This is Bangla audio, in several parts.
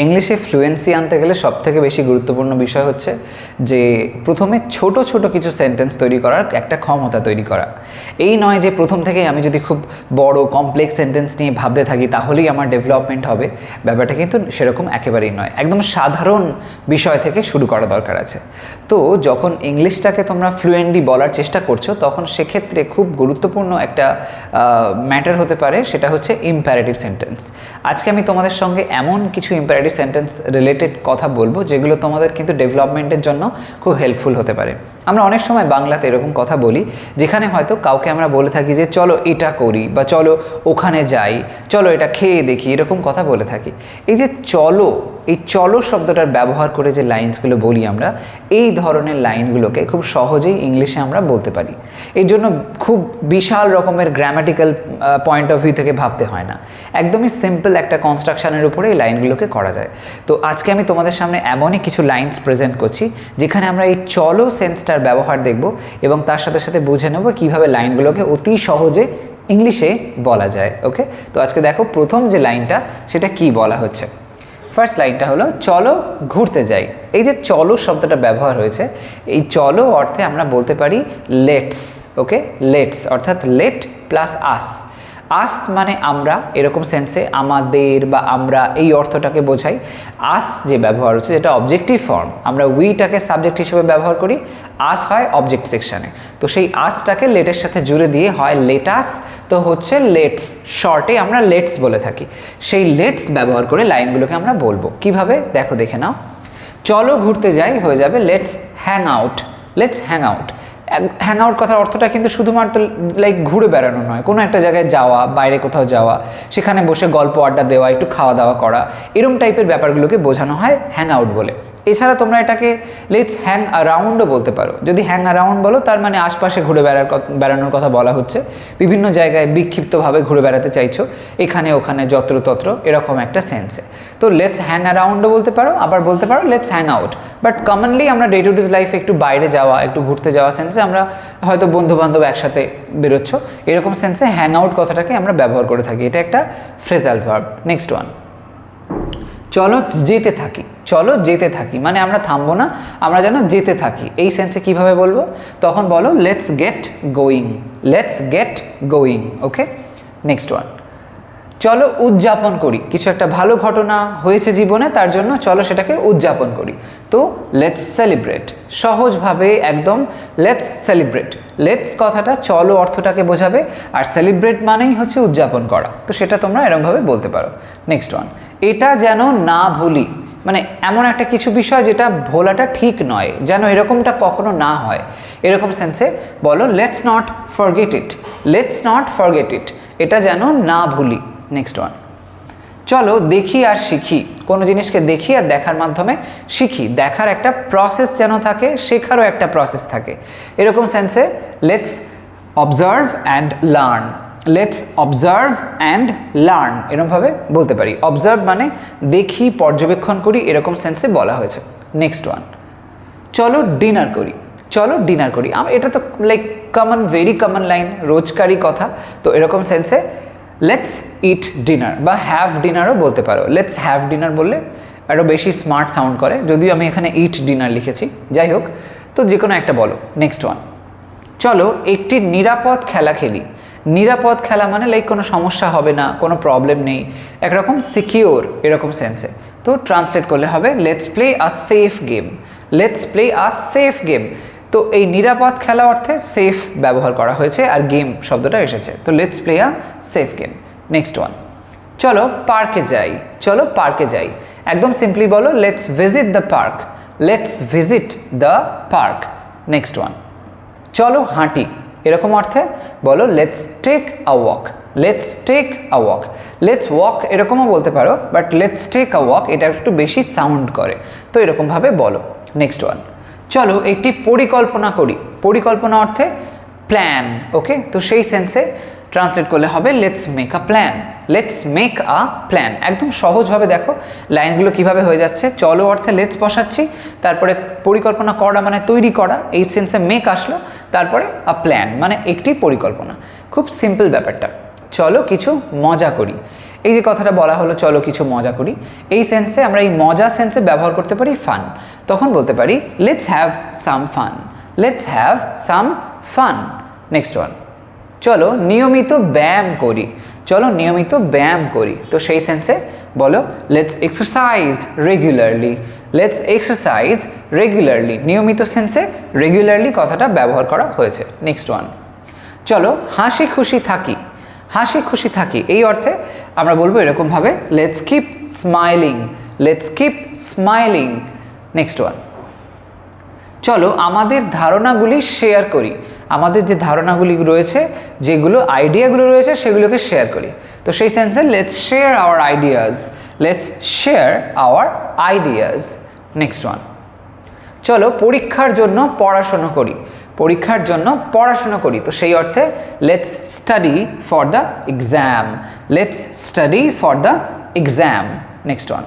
ইংলিশে ফ্লুয়েন্সি আনতে গেলে সবথেকে বেশি গুরুত্বপূর্ণ বিষয় হচ্ছে যে প্রথমে ছোট ছোট কিছু সেন্টেন্স তৈরি করার একটা ক্ষমতা তৈরি করা। এই নয় যে প্রথম থেকেই আমি যদি খুব বড় কমপ্লেক্স সেন্টেন্স নিয়ে ভাবতে থাকি তাহলেই আমার ডেভেলপমেন্ট হবে, ব্যাপারটা কিন্তু সেরকম একেবারেই নয়। একদম সাধারণ বিষয় থেকে শুরু করা দরকার আছে। তো যখন ইংলিশটাকে তোমরা ফ্লুয়েন্টলি বলার চেষ্টা করছো তখন সেক্ষেত্রে খুব গুরুত্বপূর্ণ একটা ম্যাটার হতে পারে, সেটা হচ্ছে ইম্পারেটিভ সেন্টেন্স। আজকে আমি তোমাদের সঙ্গে এমন কিছু ইম্পারেটিভ সেন্টেন্স রিলেটেড কথা বলবো যেগুলো তোমাদের কিন্তু ডেভেলপমেন্টের জন্য খুব হেল্পফুল হতে পারে। আমরা অনেক সময় বাংলাতে এরকম কথা বলি যেখানে হয়তো কাউকে আমরা বলে থাকি যে চলো এটা করি, বা চলো ওখানে যাই, চলো এটা খেয়ে দেখি, এরকম কথা বলে থাকি। এই যে চলো, এই চলো শব্দটার ব্যবহার করে যে লাইন্সগুলো বলি আমরা, এই ধরনের লাইনগুলোকে খুব সহজেই ইংলিশে আমরা বলতে পারি। এর জন্য খুব বিশাল রকমের গ্রামাটিক্যাল পয়েন্ট অফ ভিউ থেকে ভাবতে হয় না, একদমই সিম্পল একটা কনস্ট্রাকশনের উপরে এই লাইনগুলোকে করা যায়। তো আজকে আমি তোমাদের সামনে এমনই কিছু লাইন্স প্রেজেন্ট করছি যেখানে আমরা এই চলো সেন্সটার ব্যবহার দেখব এবং তার সাথে সাথে বুঝে নেব কীভাবে লাইনগুলোকে অতি সহজে ইংলিশে বলা যায়। ওকে, তো আজকে দেখো প্রথম যে লাইনটা সেটা কি বলা হচ্ছে। ফার্স্ট লাইনটা হলো চলো ঘুরতে যাই। এই যে চলো শব্দটা ব্যবহার হয়েছে, এই চলো অর্থে আমরা বলতে পারি লেটস। ওকে, লেটস অর্থাৎ লেট প্লাস আস। আস মানে আমরা, এরকম সেন্সে আমাদের বা আমরা এই অর্থটাকে বোঝাই। আস যে ব্যবহার হচ্ছে যেটা অবজেক্টিভ ফর্ম, আমরা উইটাকে সাবজেক্ট হিসেবে ব্যবহার করি, আস হয় অবজেক্ট সেকশনে। তো সেই আসটাকে লেটের সাথে জুড়ে দিয়ে হয় লেটাস, তো হচ্ছে লেটস, শর্টে আমরা লেটস বলে থাকি। সেই লেটস ব্যবহার করে লাইনগুলোকে আমরা বলবো কিভাবে, দেখো দেখে নাও। চলো ঘুরতে যাই হয়ে যাবে let's hang out. Let's hang out. Hang out কথার অর্থটা কিন্তু শুধুমাত্র লাইক ঘুরে বেড়ানো নয়, কোনো একটা জায়গায় যাওয়া, বাইরে কোথাও যাওয়া, সেখানে বসে গল্প আড্ডা দেওয়া, একটু খাওয়া দাওয়া করা, এরম টাইপের ব্যাপারগুলোকে বোঝানো হয় হ্যাং আউট বলে। এছাড়া তোমরা এটাকে লেটস হ্যাং অ্যারাউন্ডও বলতে পারো। যদি হ্যাং অ্যারাউন্ড বলো তার মানে আশপাশে ঘুরে বেড়ানোর কথা বলা হচ্ছে, বিভিন্ন জায়গায় বিক্ষিপ্তভাবে ঘুরে বেড়াতে চাইছো, এখানে ওখানে যত্রতত্র, এরকম একটা সেন্সে। তো লেটস হ্যাং অ্যারাউন্ডও বলতে পারো, আবার বলতে পারো let's hang out. But commonly আমরা ডে টু ডে লাইফে একটু বাইরে যাওয়া, একটু ঘুরতে যাওয়া সেন্সে আমরা হয়তো বন্ধুবান্ধব একসাথে বেরোচ্ছ, এরকম সেন্সে হ্যাং আউট কথাটাকে আমরা ব্যবহার করে থাকি। এটা একটা ফ্রেজাল ভার্ব। নেক্সট ওয়ান, চলো যেতে থাকি। চলো যেতে থাকি মানে আমরা থামবো না, আমরা যেন যেতে থাকি। এই সেন্সে কিভাবে বলবো, তখন বলো let's get going. Let's get going. Okay, next one, চলো উদযাপন করি। কিছু একটা ভালো ঘটনা হয়েছে জীবনে, তার জন্য চলো সেটাকে উদযাপন করি। তো লেটস সেলিব্রেট। সহজভাবে একদম লেটস সেলিব্রেট। লেটস কথাটা চলো অর্থটাকে বোঝাবে, আর সেলিব্রেট মানেই হচ্ছে উদযাপন করা। তো সেটা তোমরা এরকমভাবে বলতে পারো। নেক্সট ওয়ান, এটা যেন না ভুলি। মানে এমন একটা কিছু বিষয় যেটা ভোলাটা ঠিক নয়, যেন এরকমটা কখনো না হয়, এরকম সেন্সে বলো let's not forget it. Let's not forget it, এটা যেন না ভুলি। নেক্সট ওয়ান, চলো দেখি আর শিখি। কোনো জিনিসকে দেখি আর দেখার মাধ্যমে শিখি। দেখার একটা প্রসেস যেন থাকে, শেখারও একটা প্রসেস থাকে, এরকম সেন্সে let's observe and learn. Let's observe and learn এরকমভাবে বলতে পারি। অবজার্ভ মানে দেখি, পর্যবেক্ষণ করি, এরকম সেন্সে বলা হয়েছে। নেক্সট ওয়ান, চলো ডিনার করি। চলো ডিনার করি, এটা তো like common, very common line, রোজকারই কথা। তো এরকম সেন্সে লেটস ইট ডিনার বা হ্যাভ ডিনারও বলতে পারো। লেটস হ্যাভ ডিনার বললে আরও বেশি স্মার্ট সাউন্ড করে, যদিও আমি এখানে ইট ডিনার লিখেছি, যাই হোক। তো যে কোনো একটা বলো। নেক্সট ওয়ান, চলো একটি নিরাপদ খেলা খেলি। নিরাপদ খেলা মানে লাইক কোনো সমস্যা হবে না, কোনো প্রবলেম নেই, একরকম সিকিওর, এরকম সেন্সে। তো ট্রান্সলেট করলে হবে let's play a safe game. Let's play a safe game. তো এই নিরাপদ খেলা অর্থে সেফ ব্যবহার করা হয়েছে, আর গেম শব্দটা এসেছে। তো let's play a safe game. Next one, চলো পার্কে যাই। চলো পার্কে যাই, একদম সিম্পলি বলো let's visit the park. Let's visit the park. Next one, চলো হাঁটি। এরকম অর্থে বলো let's take a walk. Let's take a walk. Let's walk এরকমও বলতে পারো, but let's take a walk এটা একটু বেশি সাউন্ড করে, তো এরকমভাবে বলো। নেক্সট ওয়ান, চলো একটি পরিকল্পনা করি। পরিকল্পনা অর্থে প্ল্যান। ওকে, তো সেই সেন্সে ট্রান্সলেট করলে হবে let's make a plan. Let's make a plan. একদম সহজভাবে দেখো লাইনগুলো কিভাবে হয়ে যাচ্ছে। চলো অর্থে লেটস বসাচ্ছি, তারপরে পরিকল্পনা করা মানে তৈরি করা, এই সেন্সে মেক আসলো, তারপরে আ প্ল্যান মানে একটি পরিকল্পনা। খুব সিম্পল ব্যাপারটা। চলো কিছু মজা করি। এই যে কথাটা বলা হলো চলো কিছু মজা করি, এই সেন্সে আমরা এই মজা সেন্সে ব্যবহার করতে পারি ফান। তখন বলতে পারি let's have some fun, let's have some fun. Next one, চলো নিয়মিত ব্যায়াম করি, চলো নিয়মিত ব্যায়াম করি। তো সেই সেন্সে বলো let's exercise regularly, let's exercise regularly. নিয়মিত সেন্সে রেগুলারলি কথাটা ব্যবহার করা হয়েছে। নেক্সট ওয়ান, চলো হাসি খুশি থাকি, হাসি খুশি থাকি। এই অর্থে আমরা বলবো এরকমভাবে let's keep smiling, let's keep smiling. Next one, চলো আমাদের ধারণাগুলি শেয়ার করি, আমাদের যে ধারণাগুলি রয়েছে, যেগুলো আইডিয়াগুলো রয়েছে সেগুলোকে শেয়ার করি। তো সেই সেন্সে let's share our ideas, let's share our ideas. Next one, চলো পরীক্ষার জন্য পড়াশোনা করি, পরীক্ষার জন্য পড়াশোনা করি। তো সেই অর্থে let's study for the exam, let's study for the exam. Next one,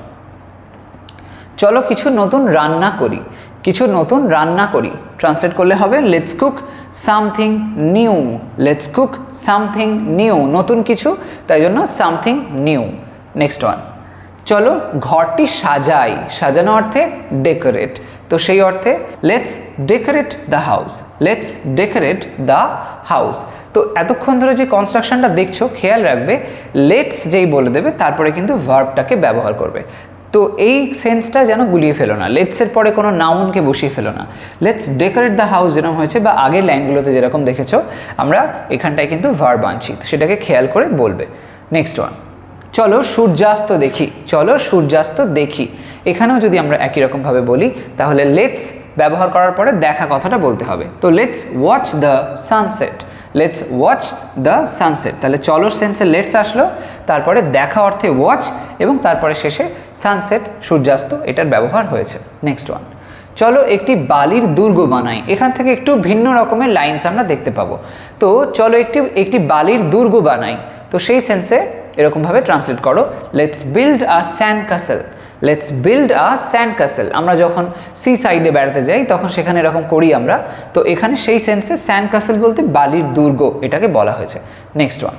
চলো কিছু নতুন রান্না করি, কিছু নতুন রান্না করি। ট্রান্সলেট করলে হবে let's cook something new, let's cook something new. নতুন কিছু, তাই জন্য সামথিং নিউ। নেক্সট ওয়ান, চলো ঘরটি সাজাই, সাজানো অর্থে ডেকোরেট। তো সেই অর্থে let's decorate the house, let's decorate the house. তো এতক্ষণ ধরে যে কনস্ট্রাকশনটা দেখছো খেয়াল রাখবে, লেটস যেই বলে দেবে তারপরে কিন্তু ভার্বটাকে ব্যবহার করবে। তো এই সেন্সটা যেন গুলিয়ে ফেলো না, লেটসের পরে কোনো নাউনকে বসিয়ে ফেলো না। লেটস ডেকোরেট দ্য হাউস যেরকম হয়েছে বা আগের লাইনগুলোতে যেরকম দেখেছো, আমরা এখানটায় কিন্তু ভার্ব আনছি, তো সেটাকে খেয়াল করে বলবে। নেক্সট ওয়ান, চলো সূর্যাস্ত দেখি, চলো সূর্যাস্ত দেখি। এখানেও যদি আমরা একই রকমভাবে বলি তাহলে লেটস ব্যবহার করার পরে দেখা কথাটা বলতে হবে। তো let's watch the sunset, let's watch the sunset. তাহলে চলো সেন্সে লেটস আসলো, তারপরে দেখা অর্থে ওয়াচ, এবং তারপরে শেষে সানসেট সূর্যাস্ত এটার ব্যবহার হয়েছে। নেক্সট ওয়ান, চলো একটি বালির দুর্গ বানাই। এখান থেকে একটু ভিন্ন রকমের লাইনস আমরা দেখতে পাবো। তো চলো একটি বালির দুর্গ বানাই। তো সেই সেন্সে এরকমভাবে ট্রান্সলেট করো let's build a sand castle, let's build a sand castle. আমরা যখন সি সাইডে বেড়াতে যাই তখন সেখানে এরকম করি আমরা। তো এখানে সেই সেন্সে স্যান্ড ক্যাসেল বলতে বালির দুর্গ এটাকে বলা হয়েছে। নেক্সট ওয়ান,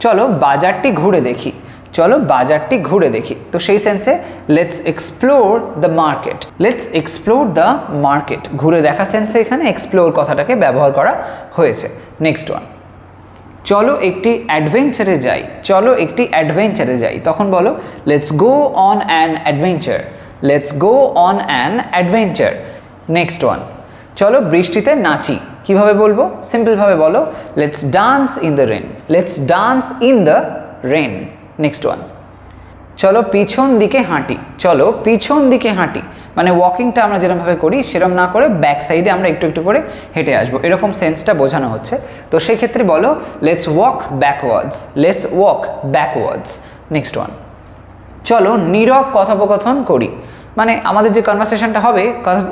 চলো বাজারটি ঘুরে দেখি, চলো বাজারটি ঘুরে দেখি। তো সেই সেন্সে let's explore the market, let's explore the market. ঘুরে দেখা সেন্সে এখানে এক্সপ্লোর কথাটাকে ব্যবহার করা হয়েছে। নেক্সট ওয়ান, চলো একটি অ্যাডভেঞ্চারে যাই, চলো একটি অ্যাডভেঞ্চারে যাই। তখন বলো let's go on an adventure, let's go on an adventure. Next one, চলো বৃষ্টিতে নাচি। কিভাবে বলবো? সিম্পলভাবে বলো let's dance in the rain, let's dance in the rain. Next one, চলো পিছন দিকে হাঁটি, চলো পিছন দিকে হাঁটি। মানে ওয়াকিংটা আমরা যেরকমভাবে করি সেরকম না করে ব্যাক সাইডে আমরা একটু একটু করে হেঁটে আসবো, এরকম সেন্সটা বোঝানো হচ্ছে। তো সেই ক্ষেত্রে বলো let's walk backwards, let's walk backwards. Next one, চলো নীরব কথোপকথন করি। মানে আমাদের যে কনভারসেশনটা হবে,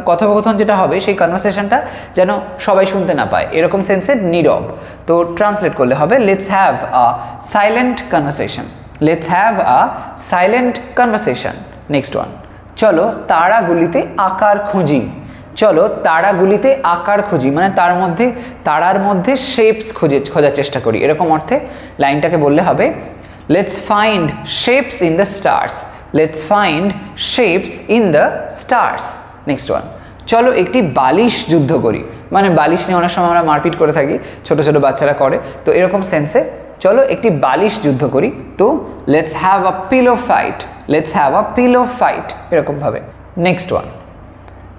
কথোপকথন যেটা হবে সেই কনভারসেশনটা যেন সবাই শুনতে না পায়, এরকম সেন্সে নীরব। তো ট্রান্সলেট করলে হবে let's have a silent conversation, let's have a silent conversation. Next one, চলো তারাগুলিতে আকার খুঁজি, চলো তারাগুলিতে আকার খুঁজি। মানে তারার মধ্যে শেপস খোঁজার চেষ্টা করি, এরকম অর্থে লাইনটাকে বললে হবে let's find shapes in the stars, let's find shapes in the stars. Next one, চলো একটি বালিশ যুদ্ধ করি। মানে বালিশ নিয়ে অনেক সময় আমরা মারপিট করে থাকি, ছোট ছোট বাচ্চারা করে। তো এরকম সেন্সে চলো একটি বালিশ যুদ্ধ করি। তো let's have a pillow fight, let's have a pillow fight, এরকমভাবে। নেক্সট ওয়ান,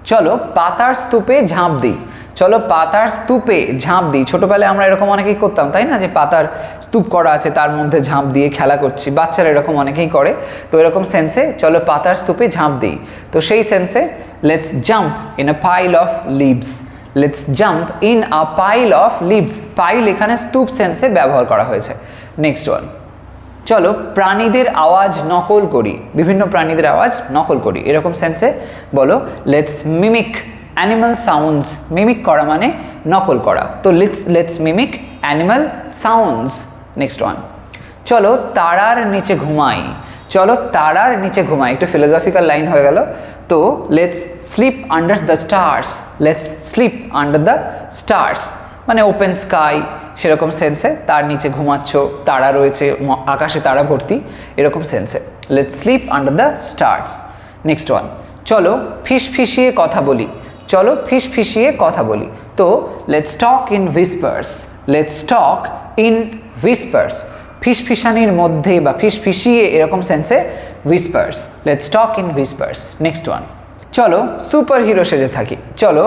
চলো পাতার স্তূপে ঝাঁপ দিই, চলো পাতার স্তূপে ঝাঁপ দিই। ছোটোবেলায় আমরা এরকম অনেকেই করতাম, তাই না? যে পাতার স্তূপ করা আছে তার মধ্যে ঝাঁপ দিয়ে খেলা করছি, বাচ্চারা এরকম অনেকেই করে। তো এরকম সেন্সে চলো পাতার স্তূপে ঝাঁপ দিই। তো সেই সেন্সে let's jump in a pile of leaves, let's jump in a pile of leaves. Pile এখানে স্তূপ সেন্সে ব্যবহার করা হয়েছে। নেক্সট ওয়ান, চলো প্রাণীদের আওয়াজ নকল করি, বিভিন্ন প্রাণীদের আওয়াজ নকল করি, এরকম সেন্সে বলো let's mimic animal sounds. Mimic করা মানে নকল করা। তো let's mimic animal sounds. Next one, চলো তারার নিচে ঘুমাই, চলো তারার নিচে ঘুমাই। একটু ফিলোসফিক্যাল লাইন হয়ে গেল। তো let's sleep under the stars, let's sleep under the stars. মানে ওপেন স্কাই সেরকম সেন্সে, তার নিচে ঘুমাচ্ছ, তারা রয়েছে, আকাশে তারা ভর্তি, এরকম সেন্সে। Let's sleep under the stars. Next one, চলো ফিসফিসিয়ে কথা বলি, চলো ফিসফিসিয়ে কথা বলি। তো let's talk in whispers, let's talk in whispers, ফিসফিসানির মধ্যে বা ফিসফিসিয়ে এরকম সেন্সে whispers, let's talk in whispers. Next one, চলো সুপার হিরো সেজে থাকি, চলো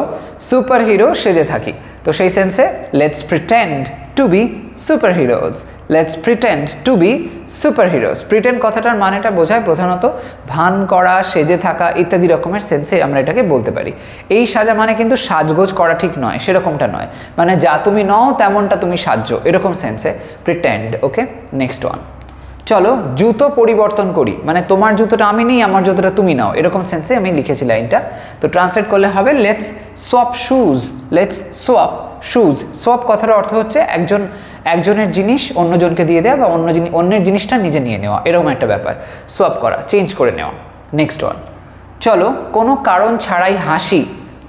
সুপার হিরো সেজে থাকি। তো সেই সেন্সে let's pretend to be superheroes, let's pretend to be superheroes. Pretend কথাটার মানেটা বোঝায় প্রধানত ভান করা, সেজে থাকা ইত্যাদি রকমের সেন্সে আমরা এটাকে বলতে পারি। এই সাজা মানে কিন্তু সাজগোজ করা ঠিক নয়, সেরকমটা নয়, মানে যা তুমি নও তেমনটা তুমি সাজো, এরকম সেন্সে প্রিটেন্ড। ওকে, নেক্সট ওয়ান, চলো জুতো পরিবর্তন করি, মানে তোমার জুতোটা আমি নিই, আমার জুতোটা তুমি নাও, এরকম সেন্সে আমি লিখেছি লাইনটা। তো ট্রান্সলেট করলে হবে let's swap shoes, let's swap shoes. Swap কথার অর্থ হচ্ছে একজনের জিনিস অন্যজনকে দিয়ে দেওয়া বা অন্যের জিনিসটা নিজে নিয়ে নেওয়া, এরকম একটা ব্যাপার। সোয়াপ করা, চেঞ্জ করে নেওয়া। নেক্সট ওয়ান, চলো কোনো কারণ ছাড়াই হাসি,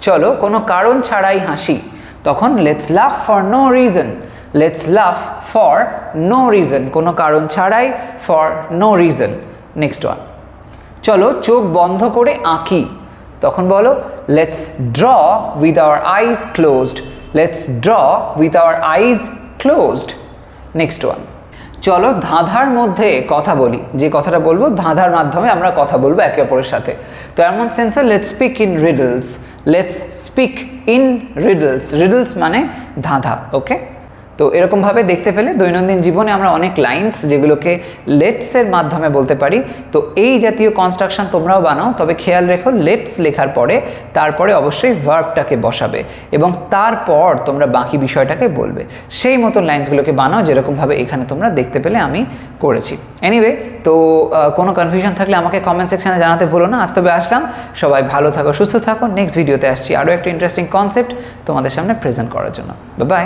চলো কোনো কারণ ছাড়াই হাসি। তখন let's laugh for no reason, let's laugh for no reason, কোনো কারণ ছাড়াই, for no reason. Next one, চলো চোখ বন্ধ করে আঁকি। তখন বলো let's draw with our eyes closed, let's draw with our eyes closed. Next one, চলো ধাঁধার মধ্যে কথা বলি, যে কথাটা বলবো ধাঁধার মাধ্যমে আমরা কথা বলবো একে অপরের সাথে। তো এমন সেন্সে let's speak in riddles, let's speak in riddles. Riddles মানে ধাঁধা। ওকে, তো এরকমভাবে দেখতে পেলে দৈনন্দিন জীবনে আমরা অনেক লাইন্স যেগুলোকে লেটসের মাধ্যমে বলতে পারি। তো এই জাতীয় কনস্ট্রাকশন তোমরাও বানাও, তবে খেয়াল রেখো লেটস লেখার পরে তারপরে অবশ্যই ভার্বটাকে বসাবে এবং তারপর তোমরা বাকি বিষয়টাকে বলবে। সেই মতো লাইন্সগুলোকে বানাও যেরকমভাবে এখানে তোমরা দেখতে পেলে আমি করেছি। এনিওয়ে, তো কোনো কনফিউশন থাকলে আমাকে কমেন্ট সেকশানে জানাতে ভুলো না। আজ তবে আসলাম, সবাই ভালো থাকো, সুস্থ থাকো। নেক্সট ভিডিওতে আসছি আরও একটা ইন্টারেস্টিং কনসেপ্ট তোমাদের সামনে প্রেজেন্ট করার জন্য। Bye bye.